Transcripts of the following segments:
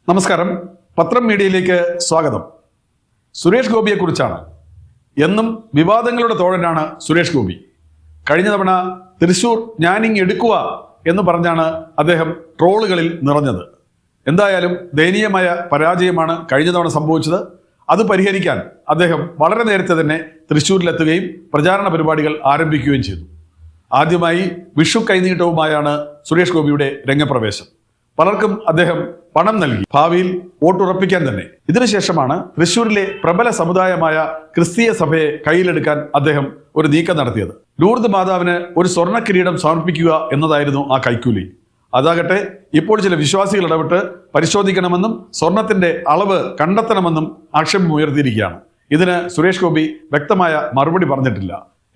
നമസ്കാരം. പത്രം മീഡിയയിലേക്ക് സ്വാഗതം. സുരേഷ് ഗോപിയെക്കുറിച്ചാണ്. എന്നും വിവാദങ്ങളുടെ തോഴനാണ് സുരേഷ് ഗോപി. കഴിഞ്ഞ തവണ തൃശൂർ ഞാനിങ് എടുക്കുക എന്ന് പറഞ്ഞാണ് അദ്ദേഹം ട്രോളുകളിൽ നിറഞ്ഞത്. എന്തായാലും ദയനീയമായ പരാജയമാണ് കഴിഞ്ഞ തവണ സംഭവിച്ചത്. അത് പരിഹരിക്കാൻ അദ്ദേഹം വളരെ നേരത്തെ തന്നെ തൃശ്ശൂരിലെത്തുകയും പ്രചാരണ പരിപാടികൾ ആരംഭിക്കുകയും ചെയ്തു. ആദ്യമായി വിഷു കൈനീട്ടവുമായാണ് സുരേഷ് ഗോപിയുടെ രംഗപ്രവേശം. പലർക്കും അദ്ദേഹം പണം നൽകി, ഭാവിയിൽ വോട്ടുറപ്പിക്കാൻ തന്നെ. ഇതിനുശേഷമാണ് തൃശ്ശൂരിലെ പ്രബല സമുദായമായ ക്രിസ്തീയ സഭയെ കയ്യിലെടുക്കാൻ അദ്ദേഹം ഒരു നീക്കം നടത്തിയത്. ലൂർദ് മാതാവിന് ഒരു സ്വർണ്ണ കിരീടം സമർപ്പിക്കുക എന്നതായിരുന്നു ആ കൈക്കൂലി. അതാകട്ടെ ഇപ്പോൾ ചില വിശ്വാസികൾ ഇടപെട്ട് പരിശോധിക്കണമെന്നും സ്വർണത്തിന്റെ അളവ് കണ്ടെത്തണമെന്നും ആക്ഷേപം ഉയർത്തിയിരിക്കുകയാണ്. ഇതിന് സുരേഷ് ഗോപി വ്യക്തമായ മറുപടി പറഞ്ഞിട്ടില്ല.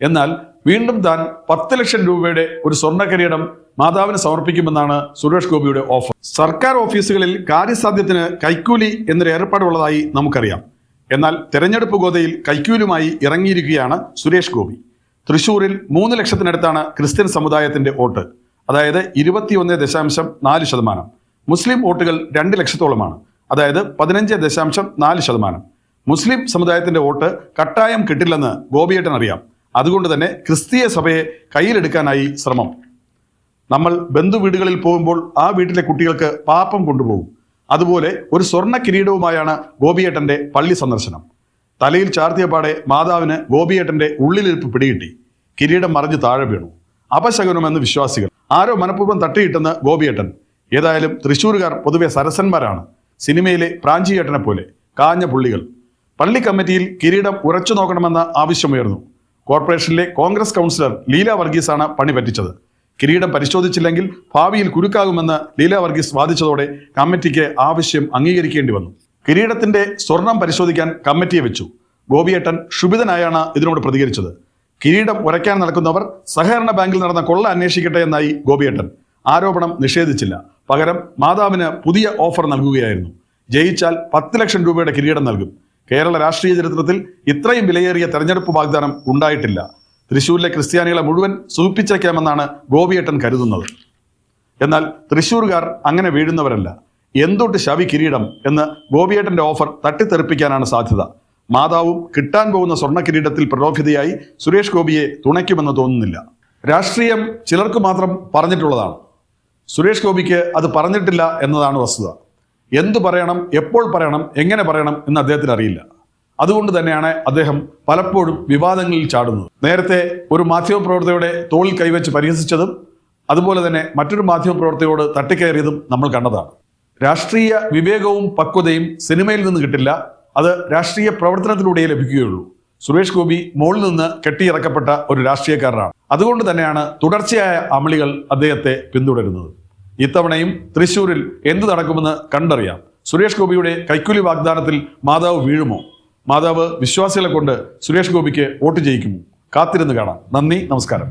എന്നാൽ വീണ്ടും താൻ 10 ലക്ഷം രൂപയുടെ ഒരു സ്വർണ്ണ കിരീടം മാതാവിന് സമർപ്പിക്കുമെന്നാണ് സുരേഷ് ഗോപിയുടെ ഓഫർ. സർക്കാർ ഓഫീസുകളിൽ കാര്യസാധ്യത്തിന് കൈക്കൂലി എന്നൊരു ഏർപ്പാടുള്ളതായി നമുക്കറിയാം. എന്നാൽ തെരഞ്ഞെടുപ്പ് ഗോതയിൽ കൈക്കൂലുമായി ഇറങ്ങിയിരിക്കുകയാണ് സുരേഷ് ഗോപി. തൃശ്ശൂരിൽ 3 ലക്ഷത്തിനടുത്താണ് ക്രിസ്ത്യൻ സമുദായത്തിന്റെ വോട്ട്, അതായത് 21.4%. മുസ്ലിം വോട്ടുകൾ 2 ലക്ഷത്തോളമാണ്, അതായത് 15.4%. മുസ്ലിം സമുദായത്തിന്റെ വോട്ട് കട്ടായം കിട്ടില്ലെന്ന് ഗോപിയേട്ടൻ അറിയാം. അതുകൊണ്ട് തന്നെ ക്രിസ്തീയ സഭയെ കയ്യിലെടുക്കാനായി ശ്രമം. നമ്മൾ ബന്ധുവീടുകളിൽ പോകുമ്പോൾ ആ വീട്ടിലെ കുട്ടികൾക്ക് പാപ്പം കൊണ്ടുപോകും. അതുപോലെ ഒരു സ്വർണ്ണ കിരീടവുമായാണ് ഗോപിയേട്ടന്റെ പള്ളി സന്ദർശനം. തലയിൽ ചാർത്തിയപാടെ മാതാവിന് ഗോപിയേട്ടന്റെ ഉള്ളിലിരിപ്പ് പിടികിട്ടി. കിരീടം മറിഞ്ഞ് താഴെ വീണു. അപശകുനമെന്ന് വിശ്വാസികൾ. ആരോ മനഃപൂർവ്വം തട്ടിയിട്ടെന്ന് ഗോപിയേട്ടൻ. ഏതായാലും തൃശ്ശൂരുകാർ പൊതുവെ സരസന്മാരാണ്. സിനിമയിലെ പ്രാഞ്ചിയേട്ടനെ പോലെ കാഞ്ഞ പുള്ളികൾ. പള്ളി കമ്മിറ്റിയിൽ കിരീടം ഉറച്ചു നോക്കണമെന്ന ആവശ്യമുയർന്നു. കോർപ്പറേഷനിലെ കോൺഗ്രസ് കൗൺസിലർ ലീല വർഗീസാണ് പണി പറ്റിച്ചത്. കിരീടം പരിശോധിച്ചില്ലെങ്കിൽ ഭാവിയിൽ കുരുക്കാകുമെന്ന് ലീല വർഗീസ് വാദിച്ചതോടെ കമ്മിറ്റിക്ക് ആവശ്യം അംഗീകരിക്കേണ്ടി വന്നു. കിരീടത്തിന്റെ സ്വർണം പരിശോധിക്കാൻ കമ്മിറ്റിയെ വെച്ചു. ഗോപിയേട്ടൻ ക്ഷുഭിതനായാണ് ഇതിനോട് പ്രതികരിച്ചത്. കിരീടം ഉരയ്ക്കാൻ നടക്കുന്നവർ സഹകരണ ബാങ്കിൽ നടന്ന കൊള്ള അന്വേഷിക്കട്ടെ എന്നായി ഗോപിയേട്ടൻ. ആരോപണം നിഷേധിച്ചില്ല. പകരം മാതാവിന് പുതിയ ഓഫർ നൽകുകയായിരുന്നു. ജയിച്ചാൽ 10 ലക്ഷം രൂപയുടെ കിരീടം നൽകും. കേരള രാഷ്ട്രീയ ചരിത്രത്തിൽ ഇത്രയും വിലയേറിയ തെരഞ്ഞെടുപ്പ് വാഗ്ദാനം ഉണ്ടായിട്ടില്ല. തൃശ്ശൂരിലെ ക്രിസ്ത്യാനികളെ മുഴുവൻ സൂചിപ്പിച്ചേക്കാമെന്നാണ് ഗോപിയേട്ടൻ കരുതുന്നത്. എന്നാൽ തൃശ്ശൂർകാർ അങ്ങനെ വീഴുന്നവരല്ല. എന്തൊട്ട് ശവി കിരീടം എന്ന് ഗോപിയേട്ടന്റെ ഓഫർ തട്ടിത്തെറിപ്പിക്കാനാണ് സാധ്യത. മാതാവും കിട്ടാൻ പോകുന്ന സ്വർണ്ണ കിരീടത്തിൽ പ്രലോഭിതയായി സുരേഷ് ഗോപിയെ തുണയ്ക്കുമെന്ന് തോന്നുന്നില്ല. രാഷ്ട്രീയം ചിലർക്ക് മാത്രം പറഞ്ഞിട്ടുള്ളതാണ്. സുരേഷ് ഗോപിക്ക് അത് പറഞ്ഞിട്ടില്ല എന്നതാണ് വസ്തുത. എന്തു പറയണം, എപ്പോൾ പറയണം, എങ്ങനെ പറയണം എന്ന് അദ്ദേഹത്തിന് അറിയില്ല. അതുകൊണ്ട് തന്നെയാണ് അദ്ദേഹം പലപ്പോഴും വിവാദങ്ങളിൽ ചാടുന്നത്. നേരത്തെ ഒരു മാധ്യമപ്രവർത്തകയുടെ തോളിൽ കൈവച്ച് പരിഹസിച്ചതും അതുപോലെ തന്നെ മറ്റൊരു മാധ്യമപ്രവർത്തകയോട് തട്ടിക്കയറിയതും നമ്മൾ കണ്ടതാണ്. രാഷ്ട്രീയ വിവേകവും പക്വതയും സിനിമയിൽ നിന്ന് കിട്ടില്ല. അത് രാഷ്ട്രീയ പ്രവർത്തനത്തിലൂടെ ലഭിക്കുകയുള്ളൂ. സുരേഷ് ഗോപി മുകളിൽ നിന്ന് കെട്ടിയിറക്കപ്പെട്ട ഒരു രാഷ്ട്രീയക്കാരനാണ്. അതുകൊണ്ട് തന്നെയാണ് തുടർച്ചയായ അമളികൾ അദ്ദേഹത്തെ പിന്തുടരുന്നത്. ഇത്തവണയും തൃശ്ശൂരിൽ എന്തു നടക്കുമെന്ന് കണ്ടറിയാം. സുരേഷ് ഗോപിയുടെ കൈക്കൂലി വാഗ്ദാനത്തിൽ മാതാവ് വീഴുമോ? മാതാവ് വിശ്വാസികളെ കൊണ്ട് സുരേഷ് ഗോപിക്ക് വോട്ട് ചെയ്യിക്കുമോ? കാത്തിരുന്ന് കാണാം. നന്ദി, നമസ്കാരം.